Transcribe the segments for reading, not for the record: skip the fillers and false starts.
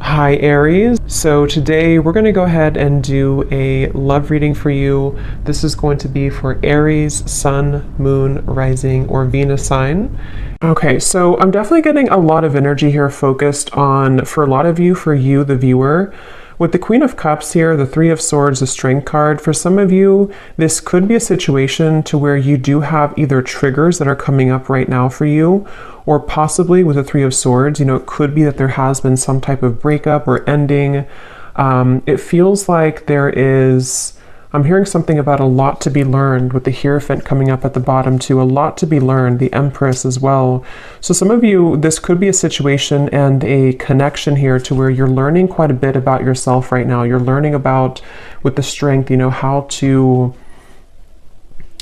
Hi Aries. So today we're going to go ahead and do a love reading for you. This is going to be for Aries, Sun, Moon, Rising, or Venus sign. Okay, so I'm definitely getting a lot of energy here focused on, for a lot of you, for you, the viewer. With the Queen of Cups here, the Three of Swords, the Strength card, for some of you, this could be a situation to where you do have either triggers that are coming up right now for you, or possibly with the Three of Swords, it could be that there has been some type of breakup or ending. It feels like I'm hearing something about a lot to be learned with the Hierophant coming up at the bottom too, a lot to be learned, the Empress as well. So some of you, this could be a situation and a connection here to where you're learning quite a bit about yourself right now. You're learning about, with the Strength, how to,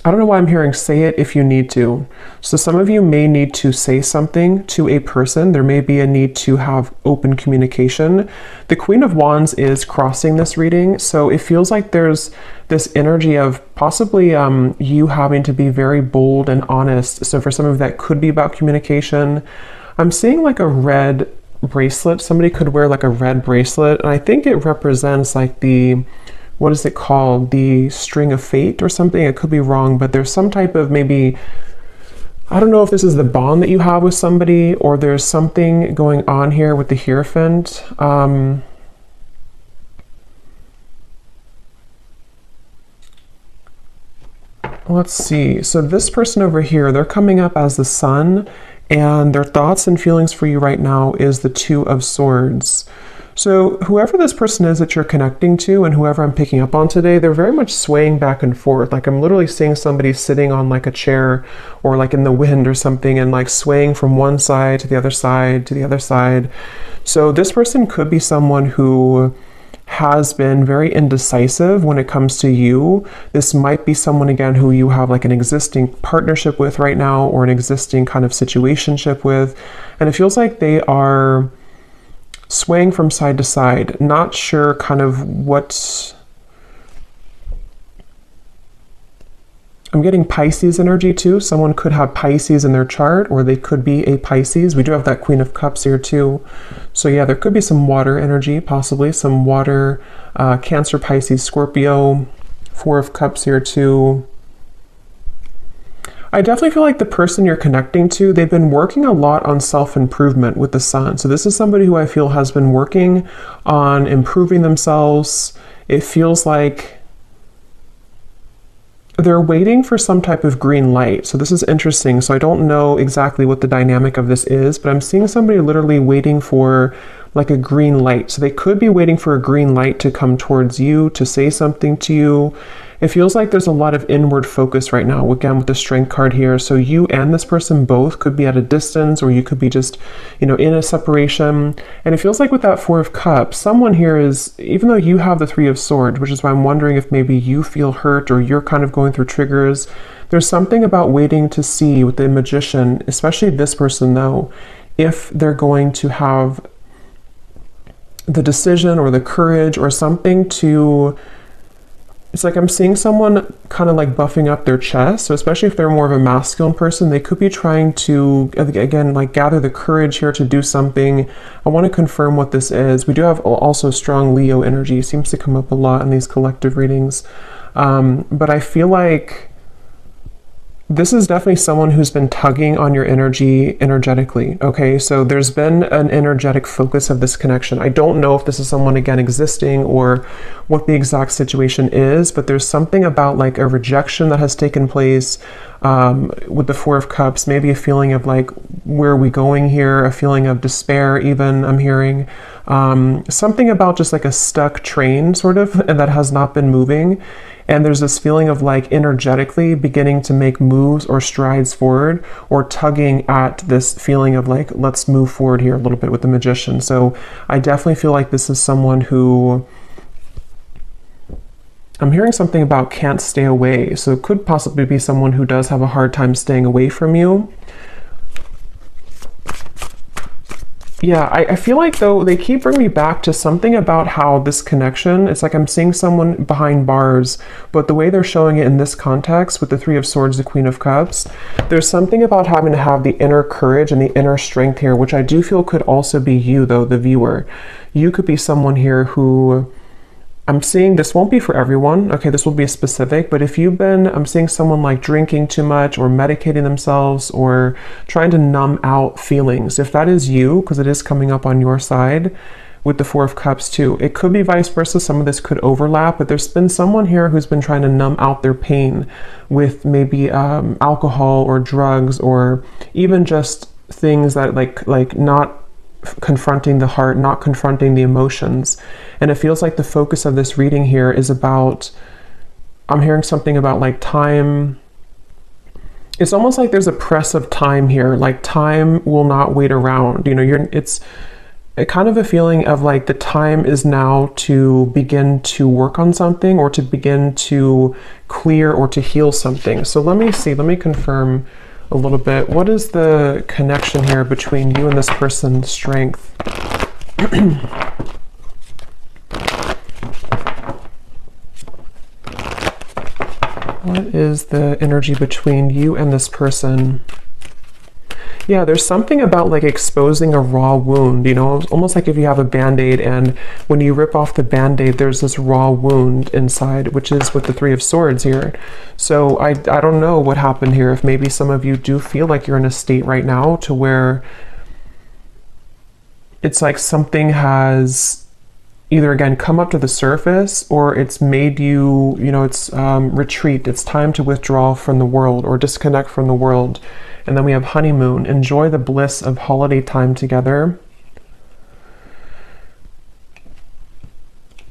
I don't know why I'm hearing say it if you need to. So some of you may need to say something to a person. There may be a need to have open communication. The Queen of Wands is crossing this reading. So it feels like there's this energy of possibly you having to be very bold and honest. So for some of you that could be about communication. I'm seeing like a red bracelet. Somebody could wear like a red bracelet. And I think it represents like what is it called? The string of fate or something? I could be wrong, but there's some type of maybe, I don't know if this is the bond that you have with somebody or there's something going on here with the Hierophant. Let's see. So this person over here, they're coming up as the Sun, and their thoughts and feelings for you right now is the Two of Swords. So whoever this person is that you're connecting to and whoever I'm picking up on today, they're very much swaying back and forth. Like I'm literally seeing somebody sitting on like a chair or like in the wind or something and like swaying from one side to the other side to the other side. So this person could be someone who has been very indecisive when it comes to you. This might be someone again who you have like an existing partnership with right now or an existing kind of situationship with. And it feels like they are swaying from side to side, not sure kind of what. I'm getting Pisces energy too. Someone could have Pisces in their chart or they could be a Pisces. We do have that Queen of Cups here too. So yeah, there could be some water energy, possibly some water, Cancer, Pisces, Scorpio, Four of Cups here too. I definitely feel like the person you're connecting to, they've been working a lot on self-improvement with the Sun. So this is somebody who I feel has been working on improving themselves. It feels like they're waiting for some type of green light. So this is interesting. So I don't know exactly what the dynamic of this is, but I'm seeing somebody literally waiting for like a green light. So they could be waiting for a green light to come towards you, to say something to you. It feels like there's a lot of inward focus right now, again, with the Strength card here. So you and this person both could be at a distance, or you could be just, in a separation. And it feels like with that Four of Cups, someone here is, even though you have the Three of Swords, which is why I'm wondering if maybe you feel hurt or you're kind of going through triggers, there's something about waiting to see with the Magician, especially this person though, if they're going to have the decision or the courage or something to. It's like I'm seeing someone kind of like buffing up their chest. So especially if they're more of a masculine person, they could be trying to, again, like gather the courage here to do something. I want to confirm what this is. We do have also strong Leo energy. It seems to come up a lot in these collective readings. But I feel like this is definitely someone who's been tugging on your energy energetically. Okay, so there's been an energetic focus of this connection. I don't know if this is someone again existing or what the exact situation is, but there's something about like a rejection that has taken place with the Four of Cups, maybe a feeling of like, where are we going here? A feeling of despair even, I'm hearing. Something about just like a stuck train sort of, and that has not been moving. And there's this feeling of like energetically beginning to make moves or strides forward, or tugging at this feeling of like, let's move forward here a little bit with the Magician. So I definitely feel like this is someone who, I'm hearing something about can't stay away. So it could possibly be someone who does have a hard time staying away from you. Yeah, I feel like though they keep bringing me back to something about how this connection, it's like I'm seeing someone behind bars, but the way they're showing it in this context with the Three of Swords, the Queen of Cups, there's something about having to have the inner courage and the inner strength here, which I do feel could also be you though, the viewer. You could be someone here who, I'm seeing this won't be for everyone. Okay, this will be specific, but if you've been, I'm seeing someone like drinking too much or medicating themselves or trying to numb out feelings. If that is you, because it is coming up on your side with the Four of Cups too. It could be vice versa. Some of this could overlap, but there's been someone here who's been trying to numb out their pain with maybe alcohol or drugs or even just things that like not confronting the heart, not confronting the emotions. And it feels like the focus of this reading here is about, I'm hearing something about like time. It's almost like there's a press of time here, like time will not wait around. You know, it's a kind of a feeling of like the time is now to begin to work on something or to begin to clear or to heal something. So let me see, let me confirm a little bit. What is the connection here between you and this person's strength? What is the energy between you and this person? Yeah, there's something about like exposing a raw wound, you know, almost like if you have a band-aid and when you rip off the band-aid, there's this raw wound inside, which is with the Three of Swords here. So I don't know what happened here. If maybe some of you do feel like you're in a state right now to where it's like something has either again come up to the surface or it's made you, you know, it's retreat. It's time to withdraw from the world or disconnect from the world. And then we have honeymoon. Enjoy the bliss of holiday time together.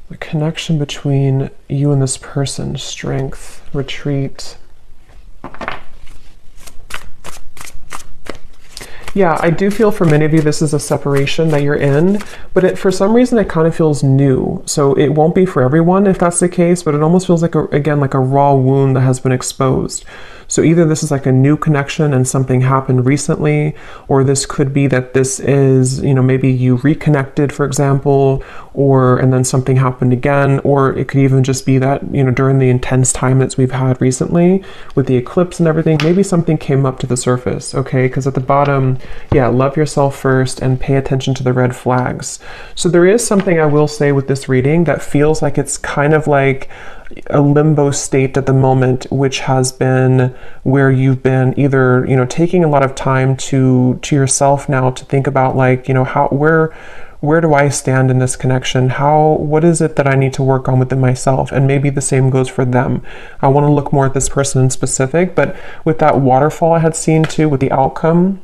The connection between you and this person. Strength, retreat. Yeah, I do feel for many of you this is a separation that you're in, but for some reason it kind of feels new. So it won't be for everyone if that's the case, but it almost feels like, again, like a raw wound that has been exposed. So either this is like a new connection and something happened recently, or this could be that this is, you know, maybe you reconnected, for example, and then something happened again, or it could even just be that, you know, during the intense time that we've had recently with the eclipse and everything, maybe something came up to the surface, okay? Because at the bottom, yeah, love yourself first and pay attention to the red flags. So there is something I will say with this reading that feels like it's kind of like a limbo state at the moment, which has been where you've been either, you know, taking a lot of time to yourself now to think about like, you know, where do I stand in this connection? What is it that I need to work on within myself? And maybe the same goes for them. I want to look more at this person in specific, but with that waterfall I had seen too, with the outcome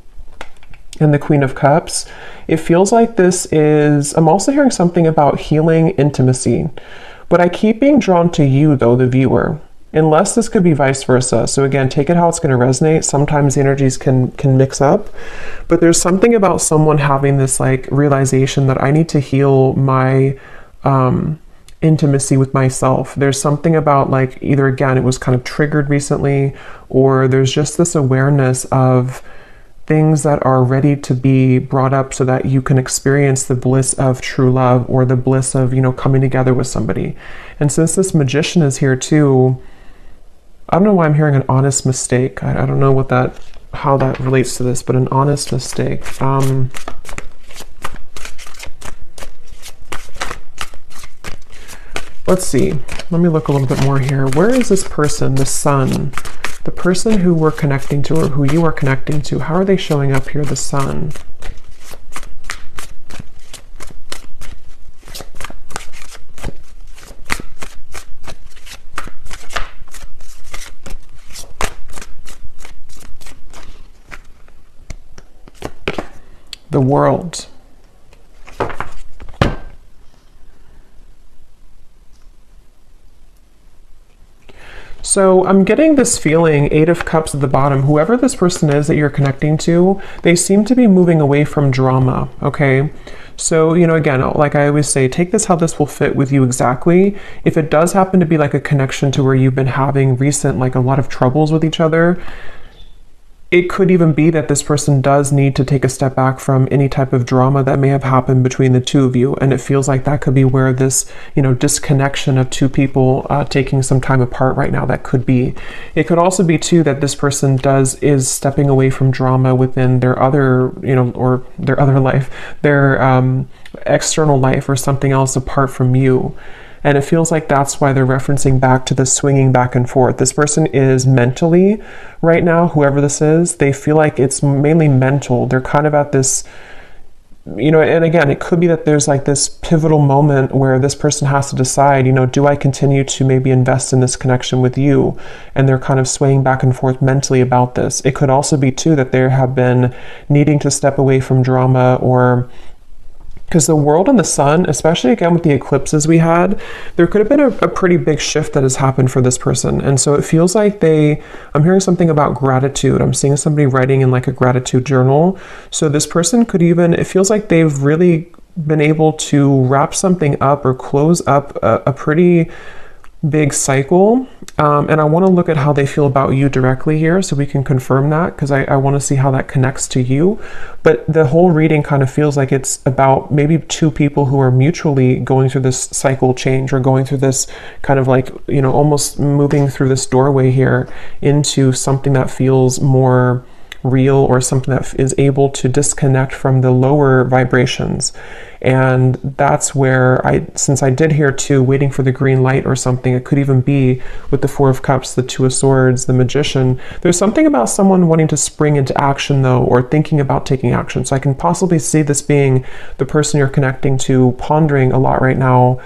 and the Queen of Cups, it feels like this is, I'm also hearing something about healing intimacy. But I keep being drawn to you, though, the viewer, unless this could be vice versa. So again, take it how it's going to resonate. Sometimes the energies can mix up, but there's something about someone having this like realization that I need to heal my intimacy with myself. There's something about like either, again, it was kind of triggered recently, or there's just this awareness of things that are ready to be brought up so that you can experience the bliss of true love or the bliss of, you know, coming together with somebody. And since this Magician is here too, I don't know why I'm hearing an honest mistake. I don't know how that relates to this, but an honest mistake. Let's see. Let me look a little bit more here. Where is this person, the Sun? The person who we're connecting to or who you are connecting to, how are they showing up here, the Sun? The World. So I'm getting this feeling, Eight of Cups at the bottom, whoever this person is that you're connecting to, they seem to be moving away from drama, okay? So, you know, again, like I always say, take this how this will fit with you exactly. If it does happen to be like a connection to where you've been having like a lot of troubles with each other, it could even be that this person does need to take a step back from any type of drama that may have happened between the two of you. And it feels like that could be where this, disconnection of two people taking some time apart right now, that could be. It could also be too that this person is stepping away from drama within their other, or their other life, their external life or something else apart from you. And it feels like that's why they're referencing back to the swinging back and forth. This person is mentally, right now, whoever this is, they feel like it's mainly mental. They're kind of at this, and again, it could be that there's like this pivotal moment where this person has to decide, do I continue to maybe invest in this connection with you? And they're kind of swaying back and forth mentally about this. It could also be too that they have been needing to step away from drama, or because the world and the sun, especially again with the eclipses we had, there could have been a pretty big shift that has happened for this person. And so it feels like I'm hearing something about gratitude. I'm seeing somebody writing in like a gratitude journal. So this person could even, it feels like they've really been able to wrap something up or close up a pretty big cycle. And I want to look at how they feel about you directly here so we can confirm that, because I want to see how that connects to you. But the whole reading kind of feels like it's about maybe two people who are mutually going through this cycle change, or going through this kind of like, almost moving through this doorway here into something that feels more real, or something that is able to disconnect from the lower vibrations. And that's where since I did hear too, waiting for the green light or something, it could even be with the Four of Cups, the Two of Swords, the Magician. There's something about someone wanting to spring into action though, or thinking about taking action. So I can possibly see this being the person you're connecting to, pondering a lot right now,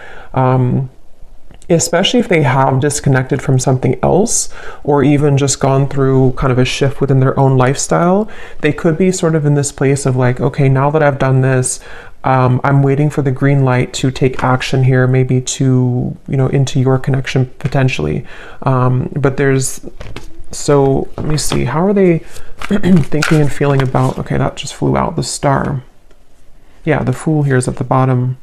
especially if they have disconnected from something else, or even just gone through kind of a shift within their own lifestyle. They could be sort of in this place of like, okay, now that I've done this, I'm waiting for the green light to take action here, maybe to, into your connection potentially. So let me see, how are they thinking and feeling about, okay, that just flew out, the Star. Yeah, the Fool here is at the bottom.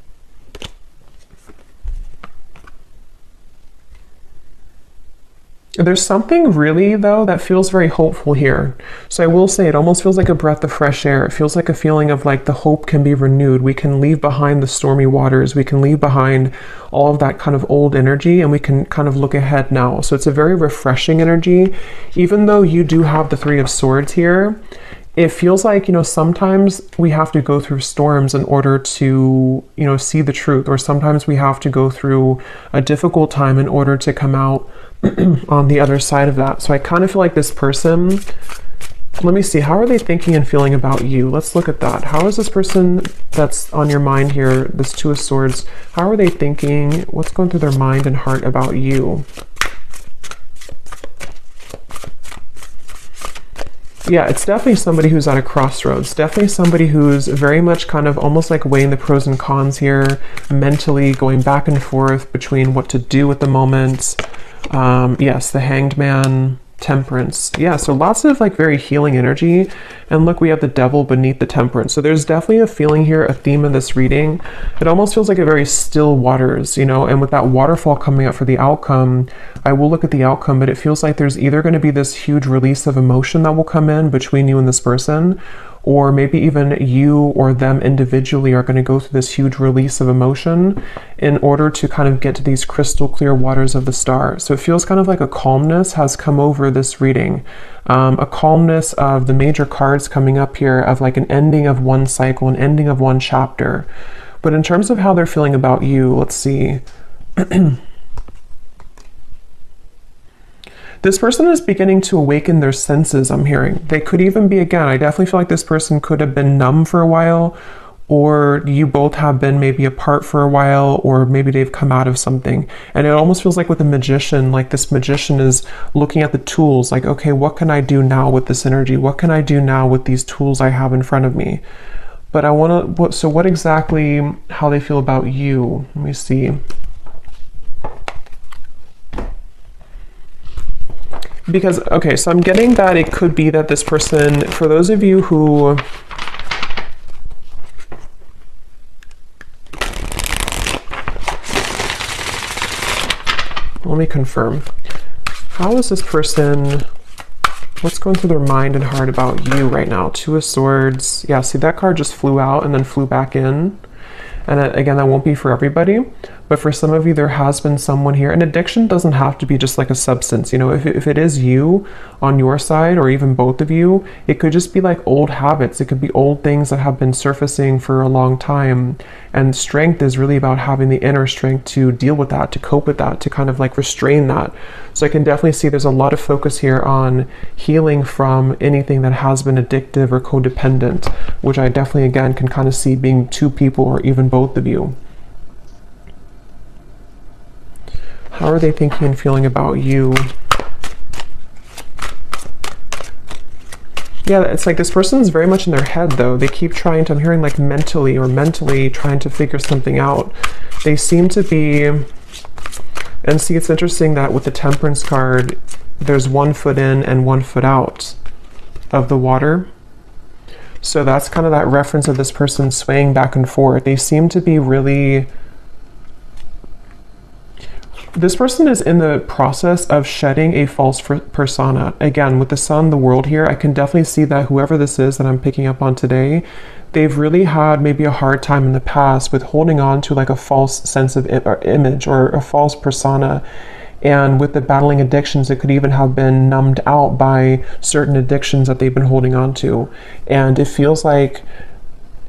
There's something really, though, that feels very hopeful here. So I will say it almost feels like a breath of fresh air. It feels like a feeling of like the hope can be renewed. We can leave behind the stormy waters. We can leave behind all of that kind of old energy, and we can kind of look ahead now. So it's a very refreshing energy. Even though you do have the Three of Swords here, it feels like, sometimes we have to go through storms in order to, see the truth. Or sometimes we have to go through a difficult time in order to come out on the other side of that. So I kind of feel like this person, let me see, how are they thinking and feeling about you? Let's look at that. How is this person that's on your mind here, this Two of Swords, how are they thinking? What's going through their mind and heart about you? Yeah, it's definitely somebody who's at a crossroads. Definitely somebody who's very much kind of almost like weighing the pros and cons here, mentally going back and forth between what to do at the moment. Yes, the Hanged Man, Temperance. Yeah, so lots of like very healing energy. And look, we have the Devil beneath the Temperance. So there's definitely a feeling here, a theme of this reading. It almost feels like a very still waters, and with that waterfall coming up for the outcome, I will look at the outcome, but it feels like there's either going to be this huge release of emotion that will come in between you and this person, or maybe even you or them individually are going to go through this huge release of emotion in order to kind of get to these crystal clear waters of the Star. So it feels kind of like a calmness has come over this reading, a calmness of the major cards coming up here, of like an ending of one cycle, an ending of one chapter. But in terms of how they're feeling about you, let's see. This person is beginning to awaken their senses, I'm hearing. They could even be, again, I definitely feel like this person could have been numb for a while, or you both have been maybe apart for a while, or maybe they've come out of something. And it almost feels like with the Magician, like this Magician is looking at the tools, like, okay, what can I do now with this energy? What can I do now with these tools I have in front of me? But I want to, so what exactly, how they feel about you? Let me see. Because, okay, so I'm getting that it could be that this person, for those of you who, let me confirm. How is this person What's going through their mind and heart about you right now? Two of Swords. Yeah, see, that card just flew out and then flew back in. And again, that won't be for everybody, but for some of you, there has been someone here. And addiction doesn't have to be just like a substance. You know, if it is you on your side, or even both of you, it could just be like old habits. It could be old things that have been surfacing for a long time. And strength is really about having the inner strength to deal with that, to cope with that, to kind of like restrain that. So I can definitely see there's a lot of focus here on healing from anything that has been addictive or codependent, which I definitely, again, can kind of see being two people or even both of you. How are they thinking and feeling about you? Yeah, it's like this person is very much in their head, though. They keep trying to, I'm hearing like mentally trying to figure something out. They seem to be, and see, it's interesting that with the Temperance card, there's 1 foot in and 1 foot out of the water. So that's kind of that reference of this person swaying back and forth. They seem to be really, this person is in the process of shedding a false persona. Again, with the Sun, the World here, I can definitely see that whoever this is that I'm picking up on today, they've really had maybe a hard time in the past with holding on to like a false sense of image or a false persona. And with the battling addictions, it could even have been numbed out by certain addictions that they've been holding on to. And it feels like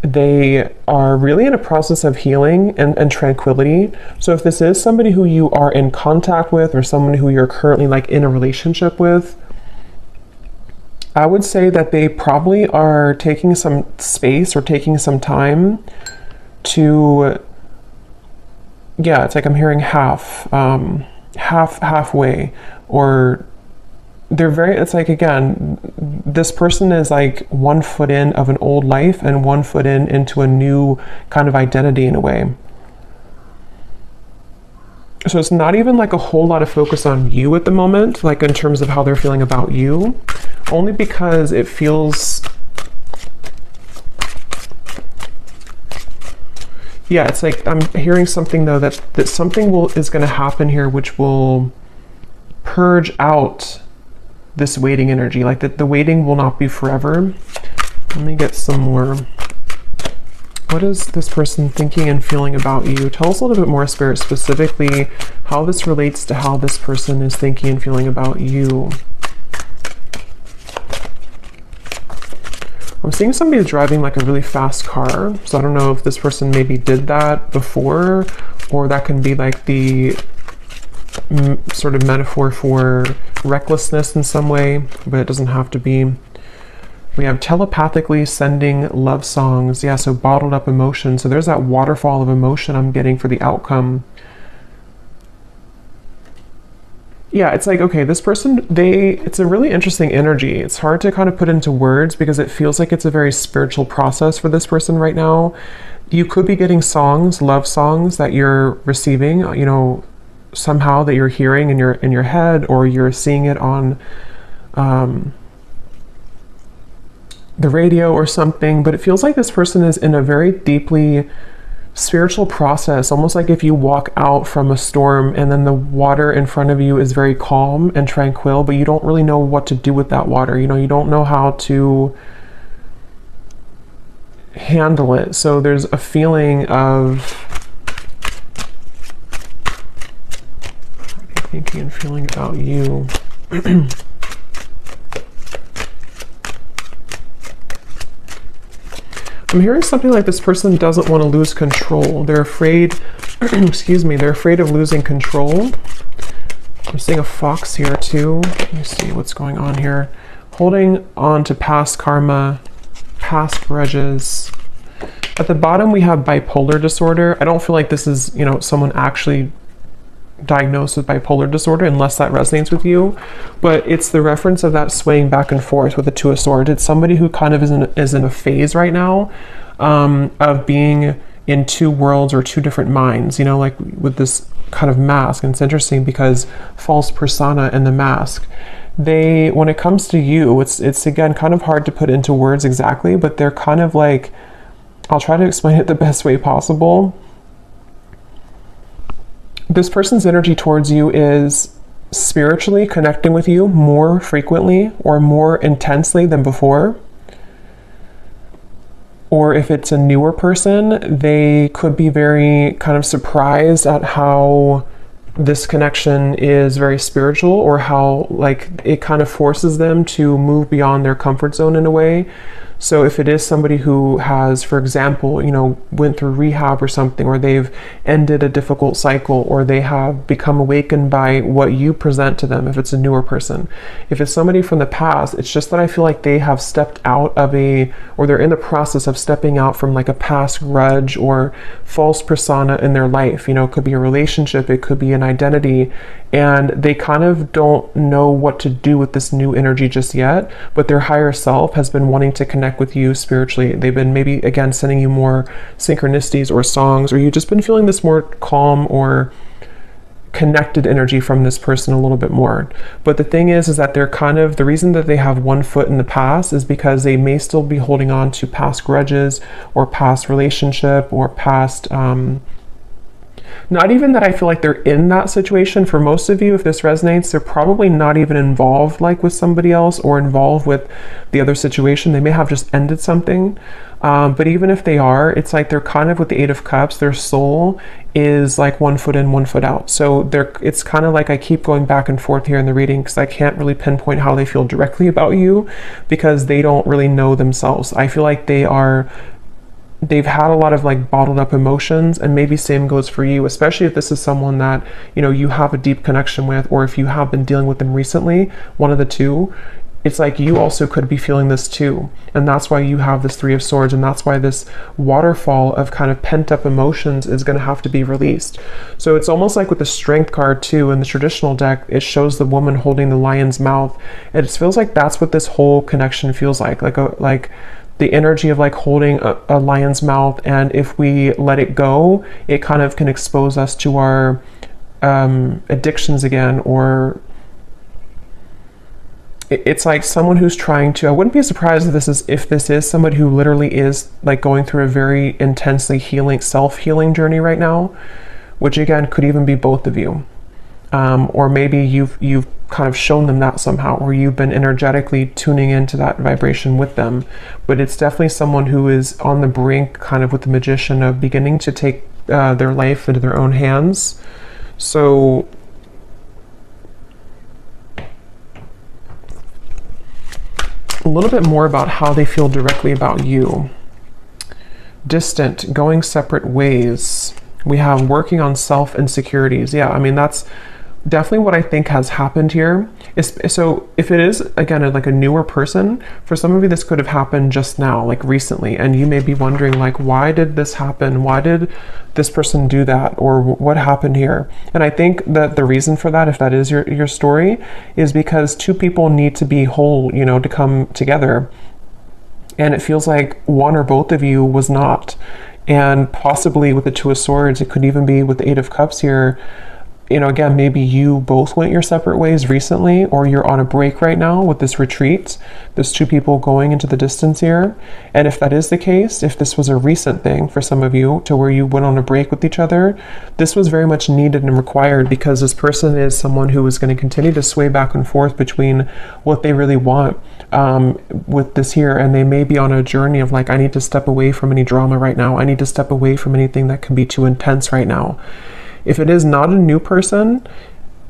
they are really in a process of healing and tranquility. So if this is somebody who you are in contact with, or someone who you're currently like in a relationship with, I would say that they probably are taking some space or taking some time to, yeah, it's like I'm hearing halfway, or they're very, it's like, again, this person is like 1 foot in of an old life and 1 foot in into a new kind of identity in a way. So it's not even like a whole lot of focus on you at the moment, like in terms of how they're feeling about you, only because it feels, yeah, it's like I'm hearing something though that something is going to happen here which will purge out this waiting energy, like that the waiting will not be forever. Let me get some more. What is this person thinking and feeling about you? Tell us a little bit more, Spirit, specifically how this relates to how this person is thinking and feeling about you. I'm seeing somebody driving like a really fast car. So I don't know if this person maybe did that before, or that can be like the sort of metaphor for recklessness in some way, but it doesn't have to be. We have telepathically sending love songs. Yeah, so bottled up emotion. So there's that waterfall of emotion I'm getting for the outcome. Yeah, it's like, okay, this person, it's a really interesting energy. It's hard to kind of put into words because it feels like it's a very spiritual process for this person right now. You could be getting songs, love songs that you're receiving, you know, somehow that you're hearing in your head, or you're seeing it on the radio or something. But it feels like this person is in a very deeply spiritual process, almost like if you walk out from a storm and then the water in front of you is very calm and tranquil, but you don't really know what to do with that water. You know, you don't know how to handle it. So there's a feeling of thinking and feeling about you. I'm hearing something like this person doesn't want to lose control. They're afraid, excuse me, they're afraid of losing control. I'm seeing a fox here too. Let me see what's going on here. Holding on to past karma, past grudges. At the bottom we have bipolar disorder. I don't feel like this is, you know, someone actually diagnosed with bipolar disorder, unless that resonates with you, but it's the reference of that swaying back and forth with the Two of Swords. It's somebody who kind of is in a phase right now of being in two worlds or two different minds, you know, like with this kind of mask. And it's interesting because false persona and the mask, when it comes to you, it's again kind of hard to put into words exactly, but they're kind of like, I'll try to explain it the best way possible. This person's energy towards you is spiritually connecting with you more frequently or more intensely than before. Or if it's a newer person, they could be very kind of surprised at how this connection is very spiritual, or how like it kind of forces them to move beyond their comfort zone in a way. So if it is somebody who has, for example, you know, went through rehab or something, or they've ended a difficult cycle, or they have become awakened by what you present to them, if it's a newer person. If it's somebody from the past, it's just that I feel like they have stepped out of or they're in the process of stepping out from like a past grudge or false persona in their life. You know, it could be a relationship, it could be an identity, and they kind of don't know what to do with this new energy just yet, but their higher self has been wanting to connect with you spiritually. They've been maybe, again, sending you more synchronicities or songs, or you've just been feeling this more calm or connected energy from this person a little bit more. But the thing is that they're kind of, the reason that they have one foot in the past is because they may still be holding on to past grudges or past relationship or past, not even that I feel like they're in that situation. For most of you, if this resonates, they're probably not even involved like with somebody else or involved with the other situation. They may have just ended something. But even if they are, it's like they're kind of with the Eight of Cups, their soul is like one foot in, one foot out. So it's kind of like I keep going back and forth here in the reading because I can't really pinpoint how they feel directly about you because they don't really know themselves. I feel like they've had a lot of like bottled up emotions, and maybe same goes for you, especially if this is someone that, you know, you have a deep connection with, or if you have been dealing with them recently, one of the two. It's like you also could be feeling this too. And that's why you have this Three of Swords, and that's why this waterfall of kind of pent up emotions is going to have to be released. So it's almost like with the Strength card too, in the traditional deck, it shows the woman holding the lion's mouth. It feels like that's what this whole connection feels like the energy of like holding a lion's mouth, and if we let it go, it kind of can expose us to our addictions again, or it's like someone who's trying to, I wouldn't be surprised if this is somebody who literally is like going through a very intensely self-healing journey right now, which again could even be both of you. Or maybe you've kind of shown them that somehow, or you've been energetically tuning into that vibration with them. But it's definitely someone who is on the brink, kind of with the Magician, of beginning to take their life into their own hands. So a little bit more about how they feel directly about you. Distant, going separate ways. We have working on self-insecurities. Yeah, I mean, that's definitely what I think has happened here. So if it is, again, like a newer person, for some of you, this could have happened just now, like recently, and you may be wondering, like, why did this happen? Why did this person do that? Or what happened here? And I think that the reason for that, if that is your story, is because two people need to be whole, you know, to come together. And it feels like one or both of you was not. And possibly with the Two of Swords, it could even be with the Eight of Cups here. You know, again, maybe you both went your separate ways recently, or you're on a break right now with this retreat. There's two people going into the distance here. And if that is the case, if this was a recent thing for some of you to where you went on a break with each other, this was very much needed and required, because this person is someone who is going to continue to sway back and forth between what they really want with this here. And they may be on a journey of like, I need to step away from any drama right now. I need to step away from anything that can be too intense right now. If it is not a new person,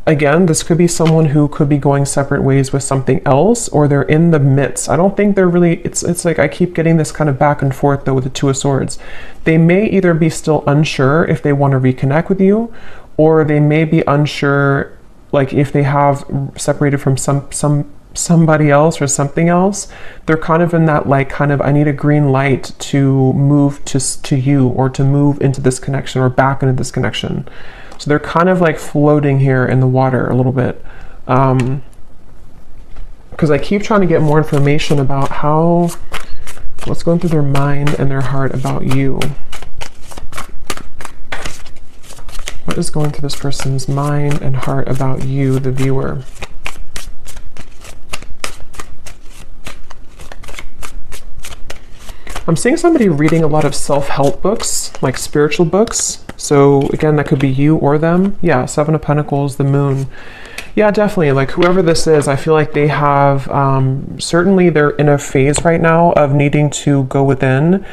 again, this could be someone who could be going separate ways with something else, or they're in the midst. I don't think they're really, it's like I keep getting this kind of back and forth though with the Two of Swords. They may either be still unsure if they want to reconnect with you, or they may be unsure, like if they have separated from somebody else or something else. They're kind of in that like kind of, I need a green light to move to you, or to move into this connection, or back into this connection. So they're kind of like floating here in the water a little bit, because I keep trying to get more information about what's going through their mind and their heart about you. What is going through this person's mind and heart about you, the viewer? I'm seeing somebody reading a lot of self-help books, like spiritual books. So again, that could be you or them. Yeah, Seven of Pentacles, the Moon. Yeah, definitely. Like whoever this is, I feel like they have, certainly they're in a phase right now of needing to go within.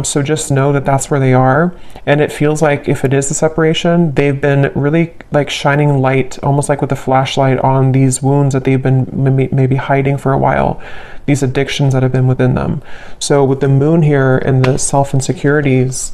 So just know that that's where they are. And it feels like if it is a separation, they've been really like shining light, almost like with a flashlight on these wounds that they've been maybe hiding for a while, these addictions that have been within them. So with the moon here and the self-insecurities,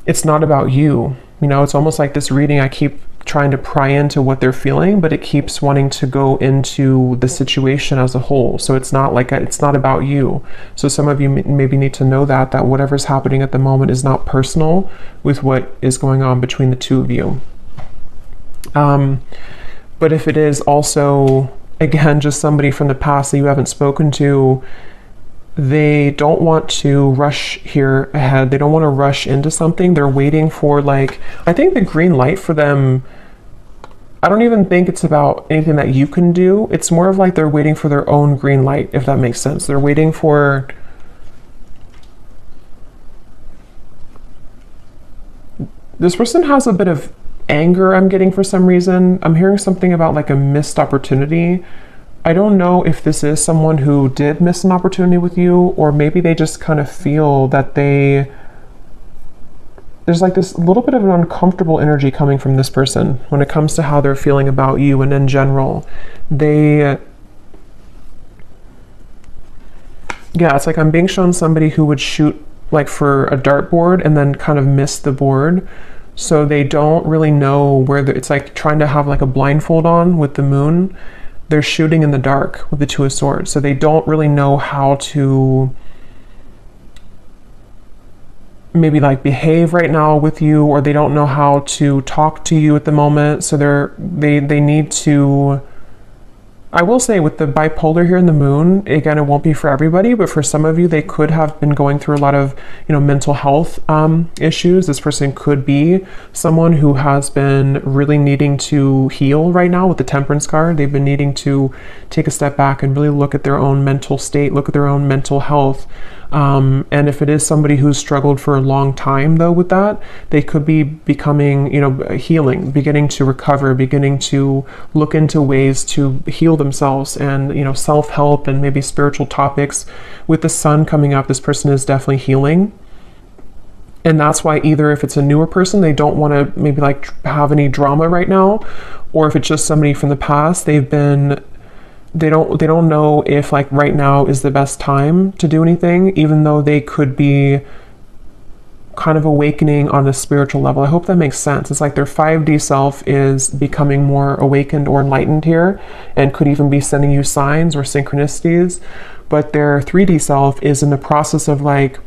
it's not about you. You know, it's almost like this reading, I keep trying to pry into what they're feeling, but it keeps wanting to go into the situation as a whole. So it's not like, it's not about you. So some of you maybe need to know that whatever's happening at the moment is not personal with what is going on between the two of you. But if it is also, again, just somebody from the past that you haven't spoken to, they don't want to rush here ahead. They don't want to rush into something. They're waiting for, like, I think the green light for them, I don't even think it's about anything that you can do. It's more of like they're waiting for their own green light, if that makes sense. They're waiting for, this person has a bit of anger, I'm getting, for some reason. I'm hearing something about like a missed opportunity. I don't know if this is someone who did miss an opportunity with you, or maybe they just kind of feel that there's like this little bit of an uncomfortable energy coming from this person when it comes to how they're feeling about you. And in general, yeah, it's like I'm being shown somebody who would shoot like for a dartboard and then kind of miss the board. So they don't really know where it's like trying to have like a blindfold on with the moon. They're shooting in the dark with the Two of Swords. So they don't really know how to maybe like behave right now with you, or they don't know how to talk to you at the moment. So they need to, I will say with the bipolar here in the moon, again, it won't be for everybody, but for some of you, they could have been going through a lot of, mental health issues. This person could be someone who has been really needing to heal right now with the Temperance card. They've been needing to take a step back and really look at their own mental state, look at their own mental health. And if it is somebody who's struggled for a long time though with that, they could be becoming, healing, beginning to recover, beginning to look into ways to heal themselves, and, self-help and maybe spiritual topics. With the sun coming up, this person is definitely healing. And that's why either if it's a newer person, they don't want to maybe like have any drama right now, or if it's just somebody from the past, they don't know if like right now is the best time to do anything, even though they could be kind of awakening on a spiritual level. I hope that makes sense. It's like their 5D self is becoming more awakened or enlightened here, and could even be sending you signs or synchronicities. But their 3D self is in the process of like,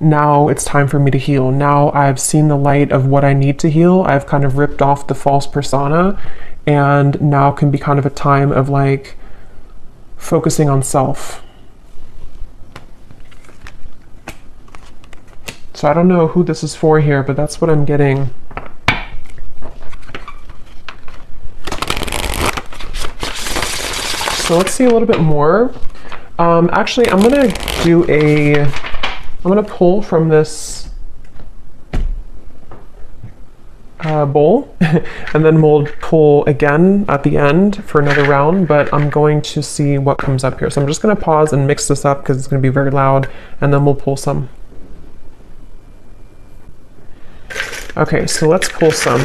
now it's time for me to heal. Now I've seen the light of what I need to heal. I've kind of ripped off the false persona, and now can be kind of a time of like focusing on self. So I don't know who this is for here, but that's what I'm getting. So let's see a little bit more. Actually, I'm gonna pull from this bowl, and then we'll pull again at the end for another round, but I'm going to see what comes up here. So I'm just going to pause and mix this up because it's going to be very loud, and then we'll pull some. Okay, so let's pull some.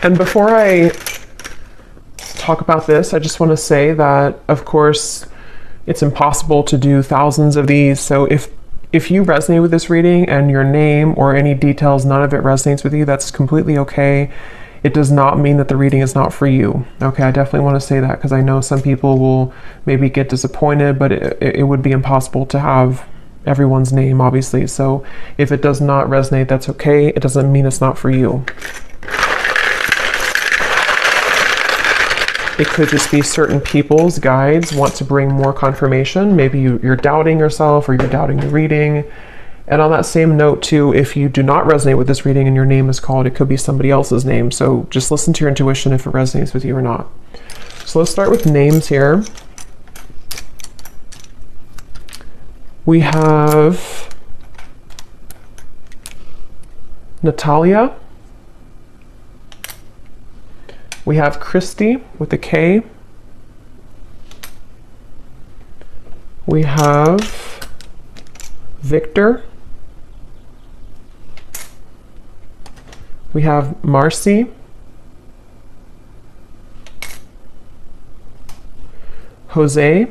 And before I talk about this, I just want to say that, of course, it's impossible to do thousands of these. So if you resonate with this reading and your name or any details, none of it resonates with you, that's completely okay. It does not mean that the reading is not for you. Okay, I definitely want to say that because I know some people will maybe get disappointed, but it would be impossible to have everyone's name, obviously. So if it does not resonate, that's okay. It doesn't mean it's not for you. It could just be certain people's guides want to bring more confirmation. Maybe you're doubting yourself, or you're doubting the reading, And on that same note too, if you do not resonate with this reading and your name is called, it could be somebody else's name. So just listen to your intuition if it resonates with you or not. So let's start with names here. We have Natalia. We have Christy with a K. We have Victor. We have Marcy. Jose.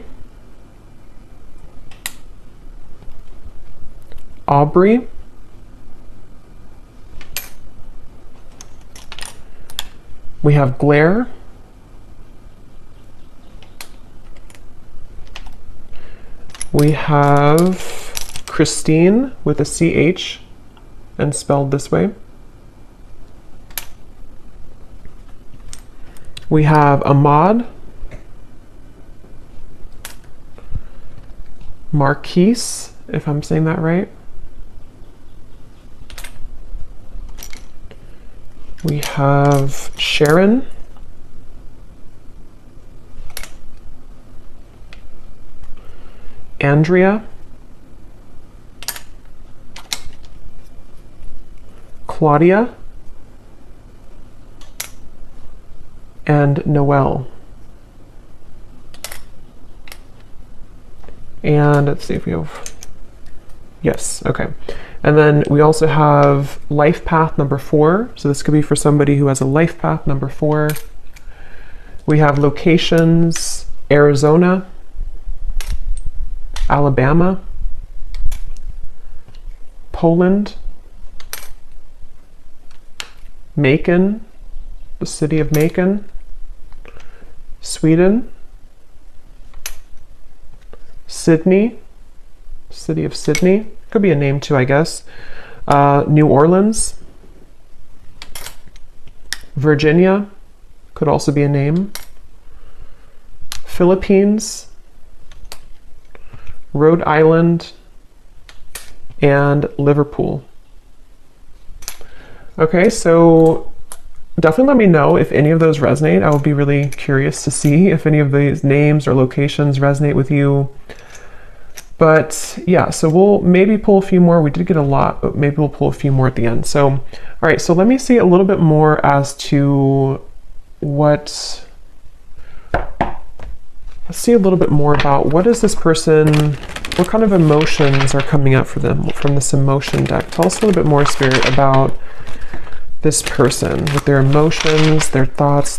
Aubrey. We have Blair. We have Christine with a CH and spelled this way. We have Ahmad. Marquise, if I'm saying that right. We have Sharon. Andrea. Claudia. And Noelle. And let's see if we have, yes, okay. And then we also have life path number 4. So this could be for somebody who has a life path number 4. We have locations, Arizona, Alabama, Poland, Macon, the city of Macon, Sweden, Sydney, city of Sydney, could be a name too, I guess. New Orleans, Virginia, could also be a name. Philippines, Rhode Island, and Liverpool. Okay, so definitely let me know if any of those resonate. I would be really curious to see if any of these names or locations resonate with you. But yeah, so we'll maybe pull a few more. We did get a lot, but maybe we'll pull a few more at the end. So, all right, so let me see a little bit more as to what, let's see a little bit more about what is this person, what kind of emotions are coming up for them from this emotion deck. Tell us a little bit more, Spirit, about this person with their emotions, their thoughts,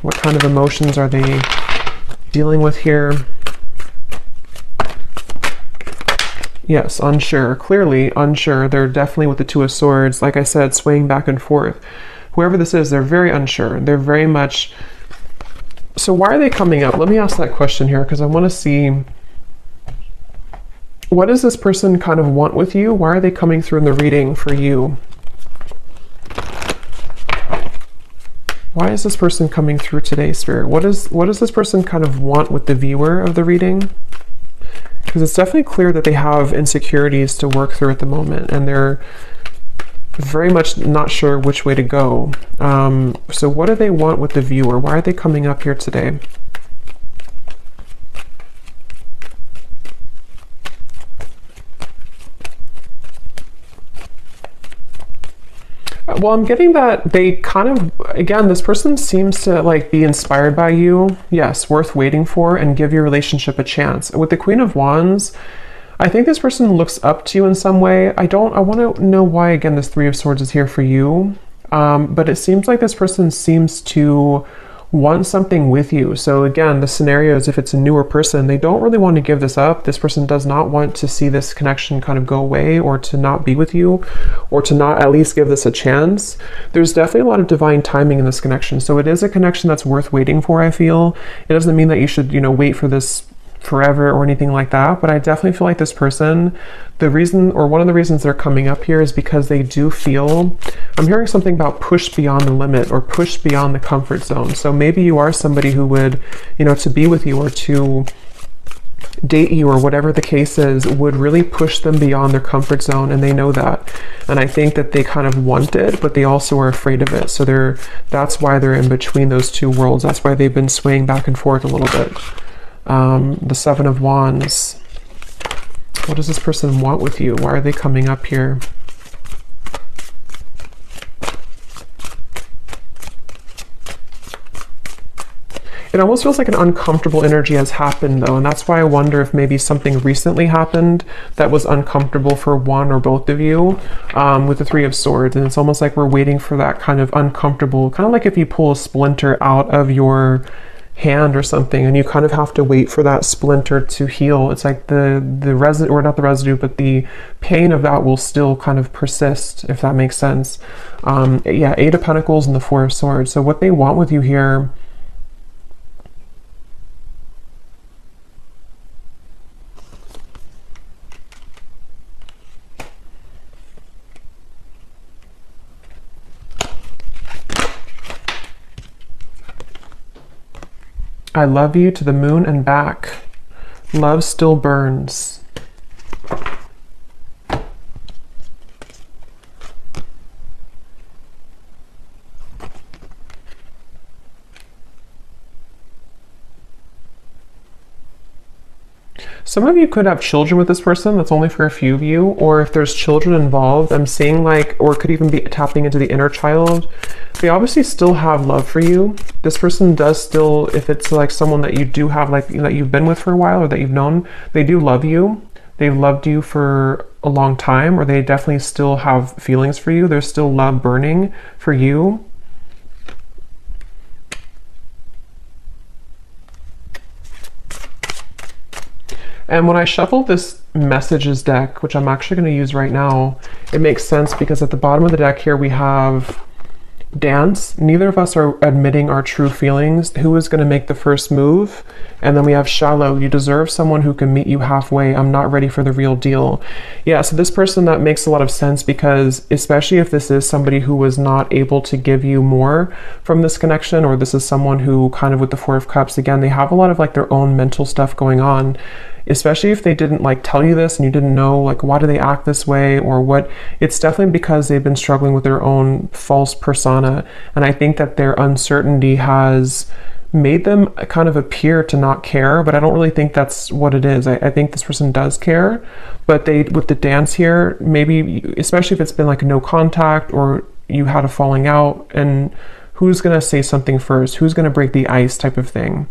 what kind of emotions are they dealing with here? Yes, unsure, clearly unsure. They're definitely with the Two of Swords, like I said, swaying back and forth. Whoever this is, they're very unsure. They're very much, so why are they coming up? Let me ask that question here, because I want to see, what does this person kind of want with you? Why are they coming through in the reading for you? Why is this person coming through today, Spirit? What does this person kind of want with the viewer of the reading? Because it's definitely clear that they have insecurities to work through at the moment, and they're very much not sure which way to go. So what do they want with the viewer? Why are they coming up here today? Well, I'm getting that they kind of, again, this person seems to like be inspired by you. Yes, worth waiting for, and give your relationship a chance. With the Queen of Wands, I think this person looks up to you in some way. I want to know why, again, this Three of Swords is here for you. But it seems like this person seems to want something with you. So again, the scenario is if it's a newer person, they don't really want to give this up. This person does not want to see this connection kind of go away, or to not be with you, or to not at least give this a chance. There's definitely a lot of divine timing in this connection. So it is a connection that's worth waiting for, I feel. It doesn't mean that you should, wait for this forever or anything like that, but I definitely feel like this person, the reason, or one of the reasons they're coming up here, is because they do feel, I'm hearing something about push beyond the limit, or push beyond the comfort zone. So maybe you are somebody who would, to be with you, or to date you or whatever the case is would really push them beyond their comfort zone, and they know that. And I think that they kind of want it, but they also are afraid of it. So that's why they're in between those two worlds. That's why they've been swaying back and forth a little bit. The Seven of Wands. What does this person want with you? Why are they coming up here? It almost feels like an uncomfortable energy has happened though, and that's why I wonder if maybe something recently happened that was uncomfortable for one or both of you, with the Three of Swords. And it's almost like we're waiting for that kind of uncomfortable, kind of like if you pull a splinter out of your hand or something and you kind of have to wait for that splinter to heal. It's like the residue, or not the residue, but the pain of that will still kind of persist, if that makes sense. Yeah, Eight of Pentacles and the Four of Swords. So what they want with you here, I love you to the moon and back. Love still burns. Some of you could have children with this person. That's only for a few of you. Or if there's children involved, I'm seeing like, or it could even be tapping into the inner child. They obviously still have love for you. This person does still, if it's like someone that you do have, like that you've been with for a while or that you've known, they do love you. They've loved you for a long time, or they definitely still have feelings for you. There's still love burning for you. And when I shuffle this messages deck, which I'm actually going to use right now, it makes sense because at the bottom of the deck here we have dance. Neither of us are admitting our true feelings. Who is going to make the first move? And then we have shallow. You deserve someone who can meet you halfway. I'm not ready for the real deal. Yeah, so this person, that makes a lot of sense because especially if this is somebody who was not able to give you more from this connection, or this is someone who kind of with the Four of Cups, again, they have a lot of like their own mental stuff going on. Especially if they didn't like tell you this and you didn't know like why do they act this way or what, it's definitely because they've been struggling with their own false persona. And I think that their uncertainty has made them kind of appear to not care, but I don't really think that's what it is. I think this person does care, but they, with the dance here, maybe, especially if it's been like no contact or you had a falling out, and who's gonna say something first? Who's gonna break the ice type of thing?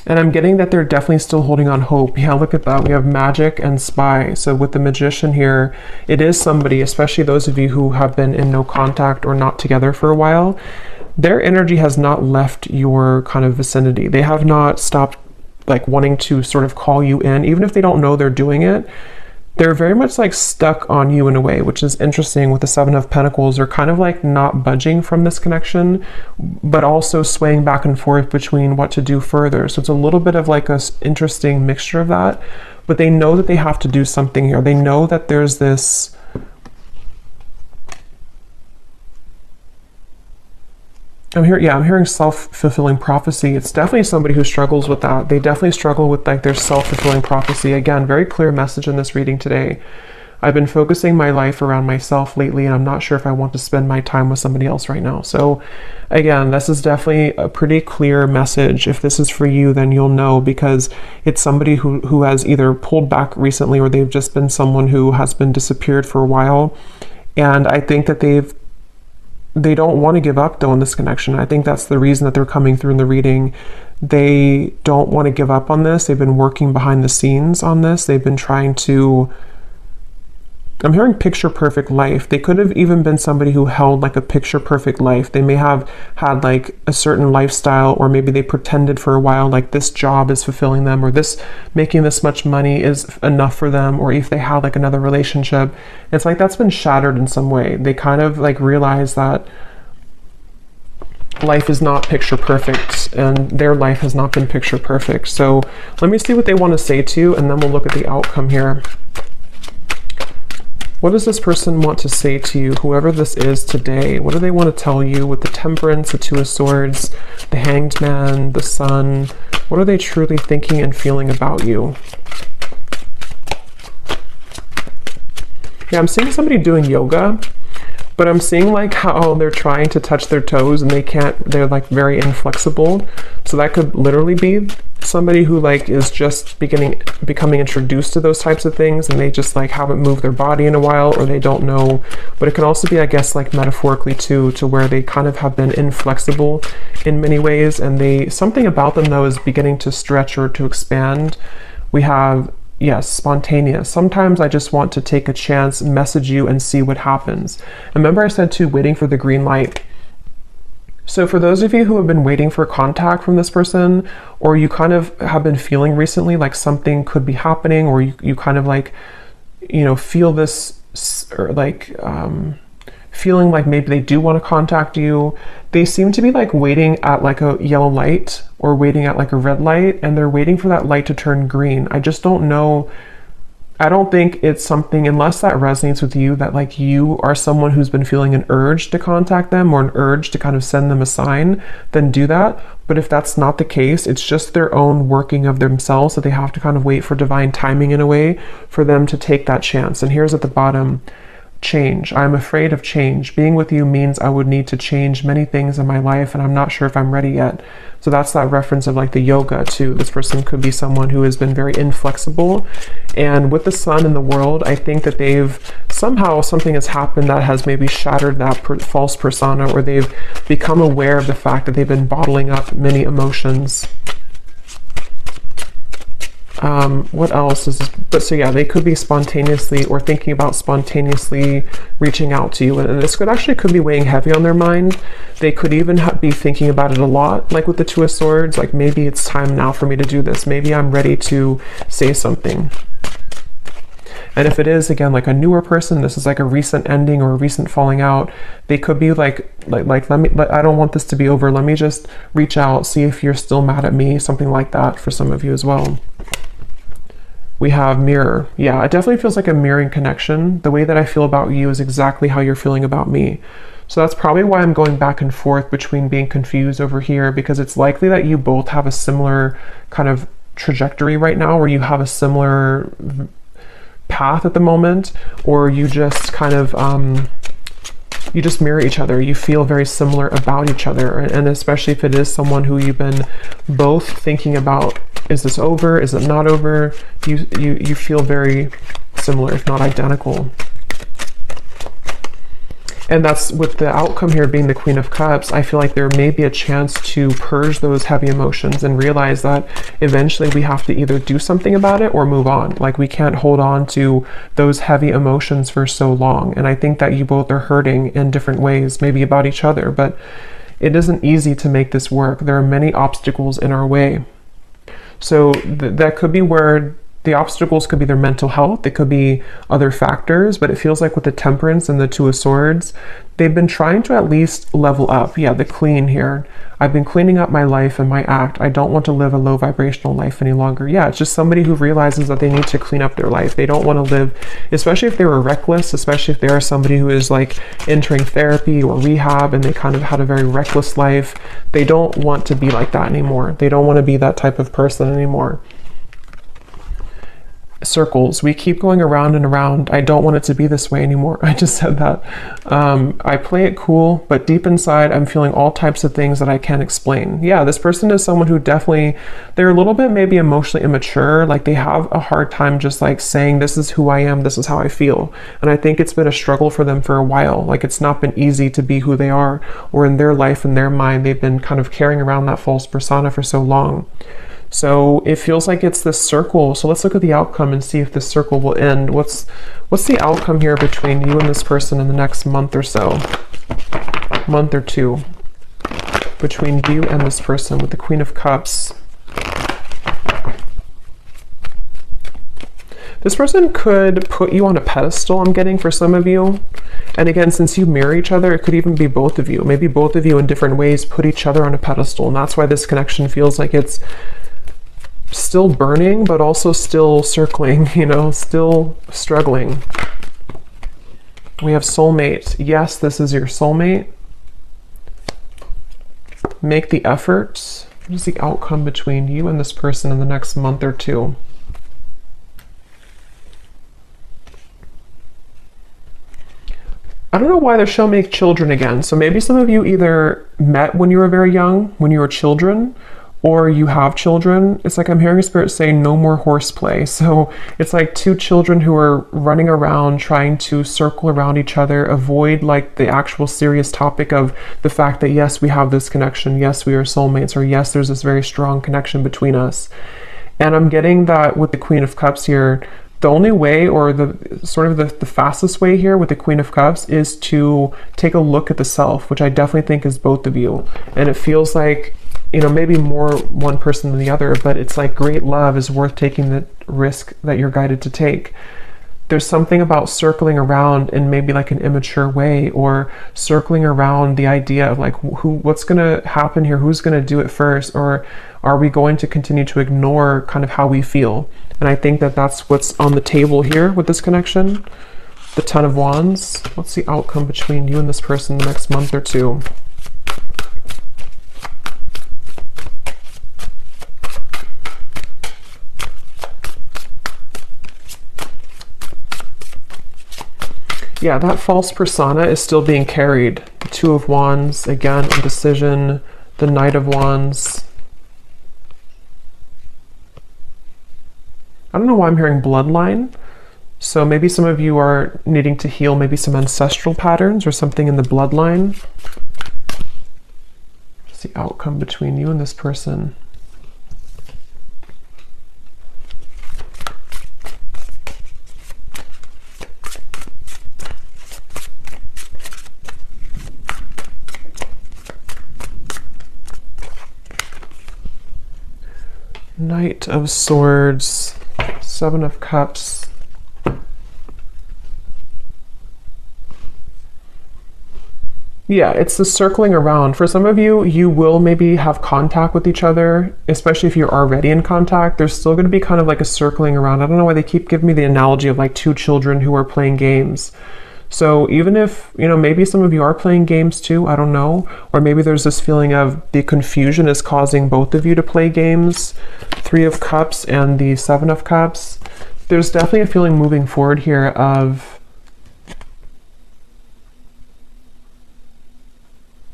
And I'm getting that they're definitely still holding on hope. Yeah, look at that. We have Magic and Spy. So with the Magician here, it is somebody, especially those of you who have been in no contact or not together for a while, their energy has not left your kind of vicinity. They have not stopped like wanting to sort of call you in, even if they don't know they're doing it. They're very much like stuck on you in a way, which is interesting. With the Seven of Pentacles, they're kind of like not budging from this connection, but also swaying back and forth between what to do further. So it's a little bit of like a interesting mixture of that, but they know that they have to do something here. They know that there's this, I'm hearing self-fulfilling prophecy. It's definitely somebody who struggles with that. They definitely struggle with like their self-fulfilling prophecy. Again, very clear message in this reading today. I've been focusing my life around myself lately, and I'm not sure if I want to spend my time with somebody else right now. So again, this is definitely a pretty clear message. If this is for you, then you'll know, because it's somebody who has either pulled back recently, or they've just been someone who has been disappeared for a while. And I think that they don't want to give up though in this connection. I think that's the reason that they're coming through in the reading. They don't want to give up on this. They've been working behind the scenes on this. They've been trying to, I'm hearing picture perfect life. They could have even been somebody who held like a picture perfect life. They may have had like a certain lifestyle, or maybe they pretended for a while like this job is fulfilling them, or this making this much money is enough for them, or if they had like another relationship, it's like that's been shattered in some way. They kind of like realize that life is not picture perfect, and their life has not been picture perfect. So let me see what they want to say to you, and then we'll look at the outcome here. What does this person want to say to you, whoever this is today? What do they want to tell you with the Temperance, the Two of Swords, the Hanged Man, the Sun, What are they truly thinking and feeling about you? Yeah, I'm seeing somebody doing yoga, but I'm seeing like how they're trying to touch their toes and they can't, they're like very inflexible. So that could literally be somebody who like is just becoming introduced to those types of things, and they just like haven't moved their body in a while, or they don't know. But it can also be, I guess, like metaphorically too, to where they kind of have been inflexible in many ways, and something about them though is beginning to stretch or to expand. We have, yes, spontaneous. Sometimes I just want to take a chance, message you, and see what happens. Remember I said too, waiting for the green light. So for those of you who have been waiting for contact from this person, or you kind of have been feeling recently like something could be happening, or you kind of like, you know, feel this, or like feeling like maybe they do want to contact you. They seem to be like waiting at like a yellow light or waiting at like a red light, and they're waiting for that light to turn green. I just don't know. I don't think it's something, unless that resonates with you, that like you are someone who's been feeling an urge to contact them or an urge to kind of send them a sign, then do that. But if that's not the case, it's just their own working of themselves, that they have to kind of wait for divine timing in a way for them to take that chance. And here's at the bottom, change. I'm afraid of change. Being with you means I would need to change many things in my life, and I'm not sure if I'm ready yet. So that's that reference of like the yoga too. This person could be someone who has been very inflexible, and with the sun in the world, I think that somehow something has happened that has maybe shattered that false persona, or they've become aware of the fact that they've been bottling up many emotions. What else is this? But so yeah, they could be spontaneously or thinking about spontaneously reaching out to you, and this could be weighing heavy on their mind. They could even be thinking about it a lot, like with the Two of Swords, like maybe it's time now for me to do this. Maybe I'm ready to say something. And if it is, again, like a newer person, this is like a recent ending or a recent falling out, they could be like I don't want this to be over. Let me just reach out, see if you're still mad at me, something like that for some of you as well. We have mirror. Yeah, it definitely feels like a mirroring connection. The way that I feel about you is exactly how you're feeling about me. So that's probably why I'm going back and forth between being confused over here, because it's likely that you both have a similar kind of trajectory right now, where you have a similar path at the moment, or you just kind of you just mirror each other. You feel very similar about each other, and especially if it is someone who you've been both thinking about, is this over, is it not over, you feel very similar, if not identical. And that's with the outcome here being the Queen of Cups. I feel like there may be a chance to purge those heavy emotions and realize that eventually we have to either do something about it or move on. Like, we can't hold on to those heavy emotions for so long. And I think that you both are hurting in different ways, maybe about each other, but it isn't easy to make this work. There are many obstacles in our way. So that could be where the obstacles could be their mental health. It could be other factors, but it feels like with the Temperance and the Two of Swords, they've been trying to at least level up. Yeah, the clean here. I've been cleaning up my life and my act. I don't want to live a low vibrational life any longer. Yeah, it's just somebody who realizes that they need to clean up their life. They don't want to live, especially if they were reckless, especially if they are somebody who is like entering therapy or rehab and they kind of had a very reckless life. They don't want to be like that anymore. They don't want to be that type of person anymore. Circles. We keep going around and around. I don't want it to be this way anymore. I just said that. I play it cool, but deep inside, I'm feeling all types of things that I can't explain. Yeah, this person is someone who definitely, they're a little bit maybe emotionally immature. Like, they have a hard time just like saying, this is who I am, this is how I feel. And I think it's been a struggle for them for a while. Like, it's not been easy to be who they are, or in their life, in their mind, they've been kind of carrying around that false persona for so long. So it feels like it's this circle. So let's look at the outcome and see if this circle will end. What's the outcome here between you and this person in the next month or so? Month or two. Between you and this person with the Queen of Cups. This person could put you on a pedestal, I'm getting, for some of you. And again, since you mirror each other, it could even be both of you. Maybe both of you in different ways put each other on a pedestal. And that's why this connection feels like it's still burning, but also still circling, you know, still struggling. We have soulmate. Yes, this is your soulmate. Make the effort. What is the outcome between you and this person in the next month or two? I don't know why they're showing me children again. So maybe some of you either met when you were very young, when you were children, or you have children. It's like I'm hearing Spirit say no more horseplay. So it's like two children who are running around trying to circle around each other, avoid like the actual serious topic of the fact that yes, we have this connection, yes, we are soulmates, or yes, there's this very strong connection between us. And I'm getting that with the Queen of Cups here. The only way, or the sort of the fastest way here with the Queen of Cups, is to take a look at the self, which I definitely think is both of you. And it feels like, you know, maybe more one person than the other, but it's like great love is worth taking the risk that you're guided to take. There's something about circling around in maybe like an immature way, or circling around the idea of like what's going to happen here, who's going to do it first, or are we going to continue to ignore kind of how we feel? And I think that that's what's on the table here with this connection. The Ten of Wands. What's the outcome between you and this person the next month or two? Yeah, that false persona is still being carried. The Two of Wands, again, indecision, the Knight of Wands. I don't know why I'm hearing bloodline. So maybe some of you are needing to heal maybe some ancestral patterns or something in the bloodline. What's the outcome between you and this person? Knight of Swords, Seven of Cups. Yeah, it's the circling around. For some of you, you will maybe have contact with each other, especially if you're already in contact. There's still going to be kind of like a circling around. I don't know why they keep giving me the analogy of like two children who are playing games. So even if, you know, maybe some of you are playing games too, I don't know. Or maybe there's this feeling of the confusion is causing both of you to play games. Three of Cups and the Seven of Cups. There's definitely a feeling moving forward here of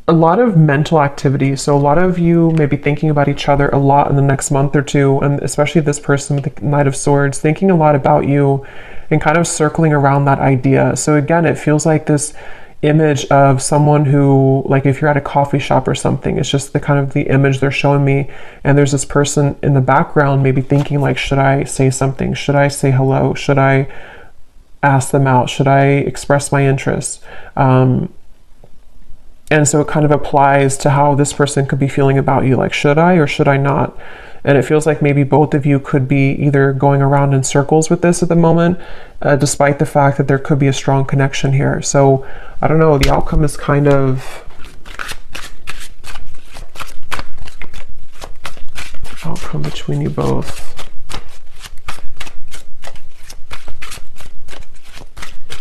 a lot of mental activity. So a lot of you may be thinking about each other a lot in the next month or two, and especially this person with the Knight of Swords, thinking a lot about you and kind of circling around that idea. So again, it feels like this image of someone who, like if you're at a coffee shop or something, it's just the kind of the image they're showing me, and there's this person in the background maybe thinking like, should I say something? Should I say hello? Should I ask them out? Should I express my interest? And so it kind of applies to how this person could be feeling about you, like, should I or should I not? And it feels like maybe both of you could be either going around in circles with this at the moment, despite the fact that there could be a strong connection here. So I don't know, the outcome is kind of outcome between you both.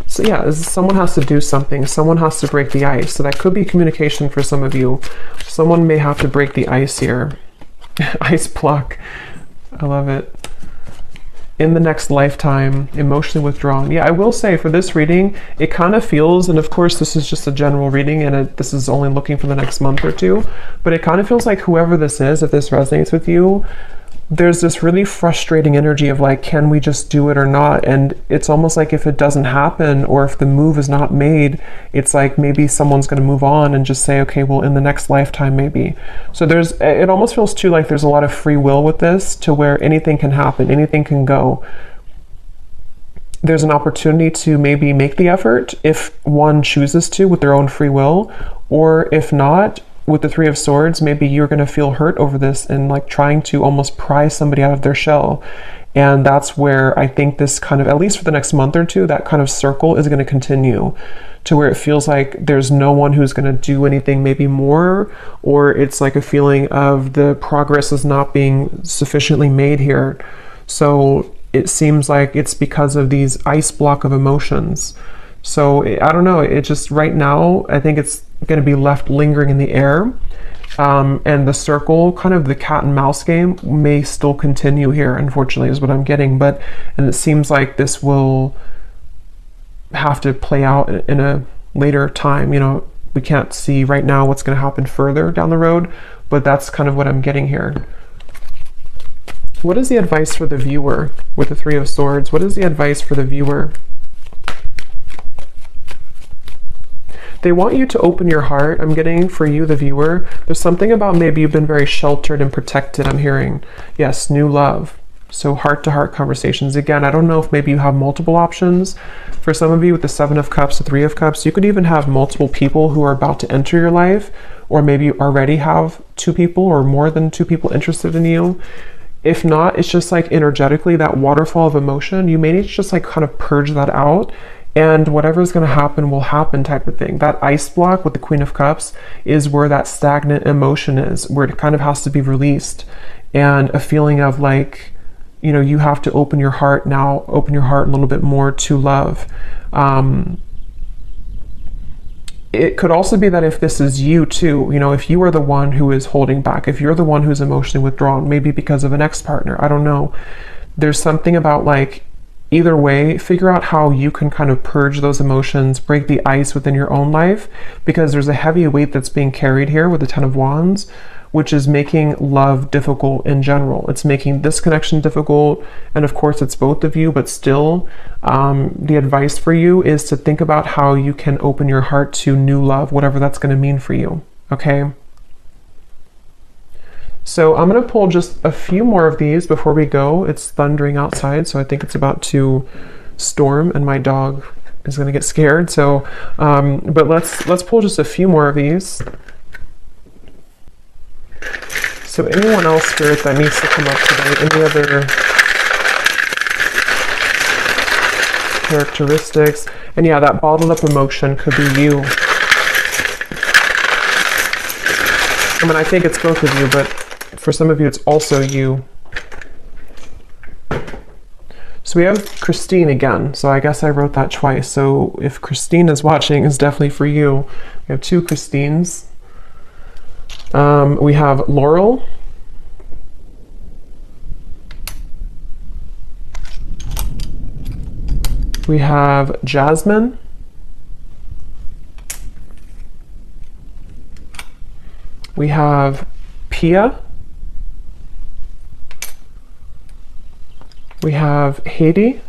So yeah, someone has to do something. Someone has to break the ice. So that could be communication for some of you. Someone may have to break the ice here. Ice block. I love it. In the next lifetime, emotionally withdrawn. Yeah, I will say for this reading, it kind of feels, and of course this is just a general reading and this is only looking for the next month or two, but it kind of feels like whoever this is, if this resonates with you, there's this really frustrating energy of like, can we just do it or not? And it's almost like if it doesn't happen, or if the move is not made, it's like maybe someone's going to move on and just say, okay, well, in the next lifetime, maybe. So it almost feels too like there's a lot of free will with this, to where anything can happen, anything can go. There's an opportunity to maybe make the effort if one chooses to with their own free will, or if not, with the Three of Swords, maybe you're going to feel hurt over this and like trying to almost pry somebody out of their shell. And that's where I think this kind of, at least for the next month or two, that kind of circle is going to continue, to where it feels like there's no one who's going to do anything maybe more, or it's like a feeling of the progress is not being sufficiently made here. So it seems like it's because of these ice block of emotions. So I don't know, it just right now, I think it's going to be left lingering in the air. And the circle, kind of the cat and mouse game, may still continue here, unfortunately, is what I'm getting. And it seems like this will have to play out in a later time. You know, we can't see right now what's going to happen further down the road, but that's kind of what I'm getting here. What is the advice for the viewer with the Three of Swords? What is the advice for the viewer? They want you to open your heart. I'm getting for you, the viewer. There's something about maybe you've been very sheltered and protected, I'm hearing. Yes, new love. So heart-to-heart conversations. Again, I don't know if maybe you have multiple options. For some of you with the Seven of Cups, the Three of Cups, you could even have multiple people who are about to enter your life, or maybe you already have two people or more than two people interested in you. If not, it's just like energetically that waterfall of emotion. You may need to just like kind of purge that out, and whatever is going to happen will happen type of thing. That ice block with the Queen of Cups is where that stagnant emotion is, where it kind of has to be released. And a feeling of like, you know, you have to open your heart now, open your heart a little bit more to love. It could also be that if this is you too, you know, if you are the one who is holding back, if you're the one who's emotionally withdrawn, maybe because of an ex-partner, I don't know. There's something about like, either way, figure out how you can kind of purge those emotions, break the ice within your own life, because there's a heavy weight that's being carried here with the Ten of Wands, which is making love difficult in general. It's making this connection difficult, and of course it's both of you, but still, the advice for you is to think about how you can open your heart to new love, whatever that's going to mean for you, okay? So I'm going to pull just a few more of these before we go. It's thundering outside, so I think it's about to storm, and my dog is going to get scared. So, but let's pull just a few more of these. So anyone else, Spirit, that needs to come up today? Any other characteristics? And yeah, that bottled up emotion could be you. I mean, I think it's both of you, but for some of you, it's also you. So we have Christine again. So I guess I wrote that twice. So if Christine is watching, it's definitely for you. We have two Christines. We have Laurel. We have Jasmine. We have Pia. We have Haiti.